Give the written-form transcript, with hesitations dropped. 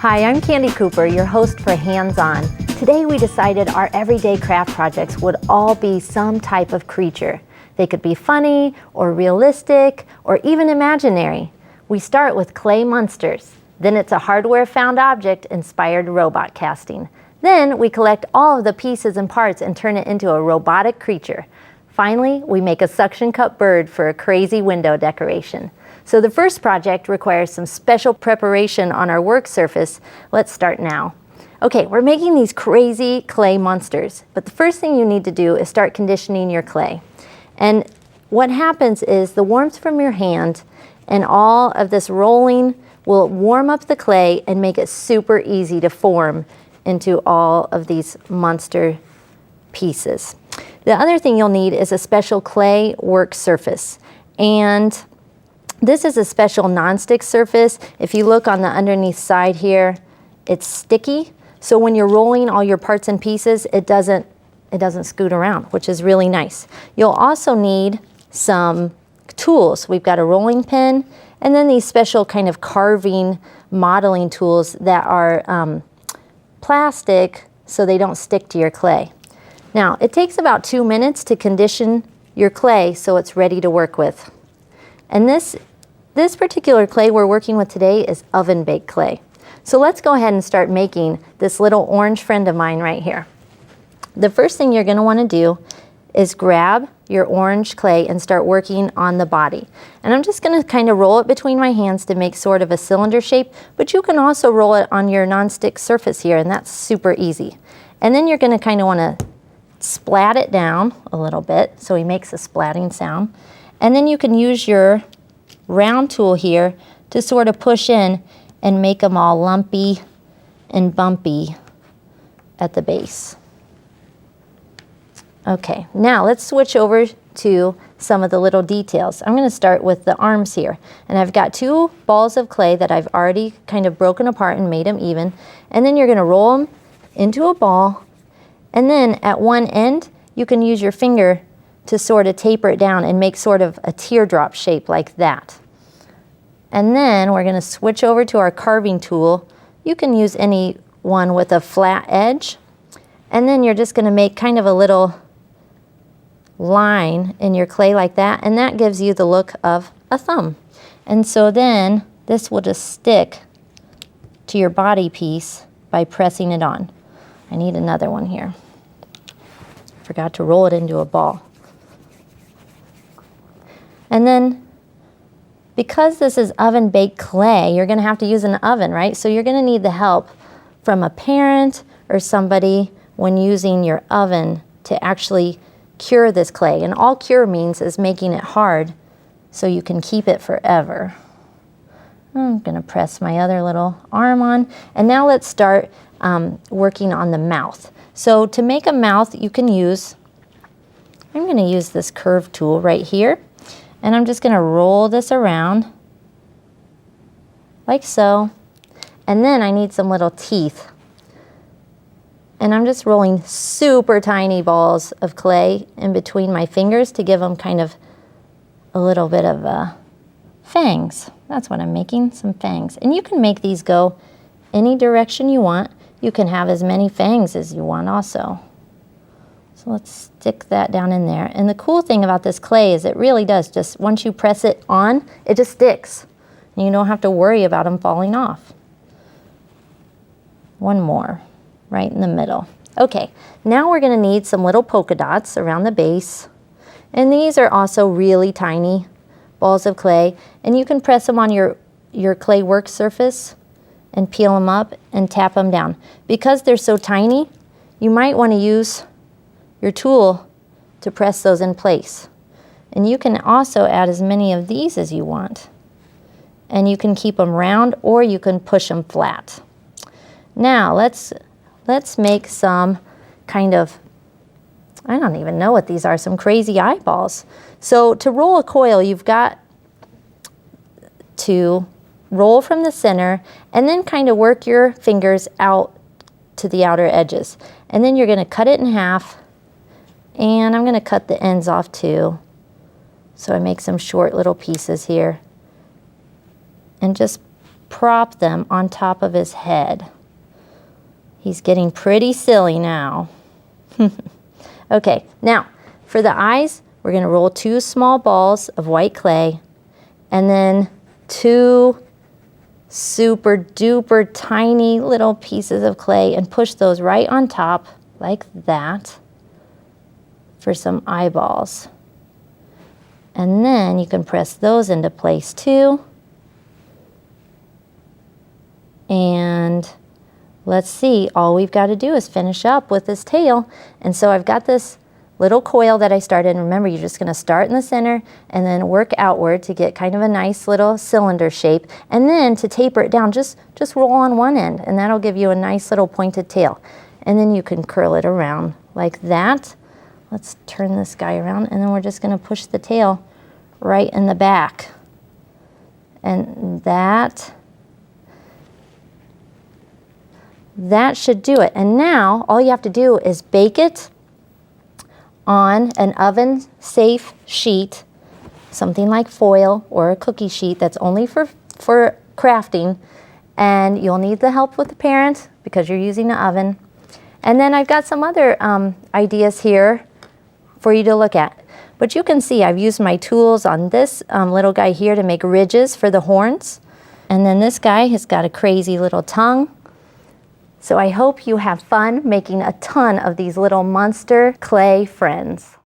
Hi, I'm Candy Cooper, your host for Hands On. Today we decided our everyday craft projects would all be some type of creature. They could be funny, or realistic, or even imaginary. We start with clay monsters. Then it's a hardware found object inspired robot casting. Then we collect all of the pieces and parts and turn it into a robotic creature. Finally, we make a suction cup bird for a crazy window decoration. So the first project requires some special preparation on our work surface. Let's start now. Okay, we're making these crazy clay monsters, but the first thing you need to do is start conditioning your clay. And what happens is the warmth from your hand and all of this rolling will warm up the clay and make it super easy to form into all of these monster pieces. The other thing you'll need is a special clay work surface. And this is a special nonstick surface. If you look on the underneath side here, it's sticky. So when you're rolling all your parts and pieces, it doesn't scoot around, which is really nice. You'll also need some tools. We've got a rolling pin and then these special kind of carving modeling tools that are plastic so they don't stick to your clay. Now, it takes about 2 minutes to condition your clay so it's ready to work with. And this particular clay we're working with today is oven baked clay. So let's go ahead and start making this little orange friend of mine right here. The first thing you're going to want to do is grab your orange clay and start working on the body. And I'm just going to kind of roll it between my hands to make sort of a cylinder shape, but you can also roll it on your nonstick surface here, and that's super easy. And then you're going to kind of want to splat it down a little bit so he makes a splatting sound. And then you can use your round tool here to sort of push in and make them all lumpy and bumpy at the base. Okay, now let's switch over to some of the little details. I'm going to start with the arms here. And I've got 2 balls of clay that I've already kind of broken apart and made them even. And then you're going to roll them into a ball. And then at one end, you can use your finger to sort of taper it down and make sort of a teardrop shape like that. And then we're going to switch over to our carving tool. You can use any one with a flat edge. And then you're just going to make kind of a little line in your clay like that, and that gives you the look of a thumb. And so then this will just stick to your body piece by pressing it on. I need another one here. Forgot to roll it into a ball. And then because this is oven baked clay, you're going to have to use an oven, right? So you're going to need the help from a parent or somebody when using your oven to actually cure this clay. And all cure means is making it hard so you can keep it forever. I'm going to press my other little arm on. And now let's start working on the mouth. So to make a mouth, you can use, I'm going to use this curve tool right here. And I'm just going to roll this around like so. And then I need some little teeth. And I'm just rolling super tiny balls of clay in between my fingers to give them kind of a little bit of fangs. That's what I'm making, some fangs. And you can make these go any direction you want. You can have as many fangs as you want also. So let's stick that down in there. And the cool thing about this clay is it really does just, once you press it on, it just sticks. And you don't have to worry about them falling off. One more. Right in the middle. Okay, now we're going to need some little polka dots around the base. And these are also really tiny balls of clay. And you can press them on your clay work surface and peel them up and tap them down. Because they're so tiny, you might want to use your tool to press those in place. And you can also add as many of these as you want. And you can keep them round or you can push them flat. Now let's make some kind of, I don't even know what these are, some crazy eyeballs. So to roll a coil, you've got to roll from the center and then kind of work your fingers out to the outer edges. And then you're going to cut it in half, and I'm going to cut the ends off too. So I make some short little pieces here and just prop them on top of his head. He's getting pretty silly now. Okay, now for the eyes, we're going to roll 2 small balls of white clay and then 2 super duper tiny little pieces of clay and push those right on top like that for some eyeballs. And then you can press those into place too. And let's see, all we've got to do is finish up with this tail. And so I've got this little coil that I started. And remember, you're just going to start in the center and then work outward to get kind of a nice little cylinder shape. And then to taper it down, just roll on one end, and that'll give you a nice little pointed tail. And then you can curl it around like that. Let's turn this guy around, and then we're just going to push the tail right in the back. And that should do it. And now all you have to do is bake it on an oven safe sheet, something like foil or a cookie sheet that's only for crafting. And you'll need the help with the parent because you're using the oven. And then I've got some other ideas here for you to look at. But you can see I've used my tools on this little guy here to make ridges for the horns. And then this guy has got a crazy little tongue. So I hope you have fun making a ton of these little monster clay friends.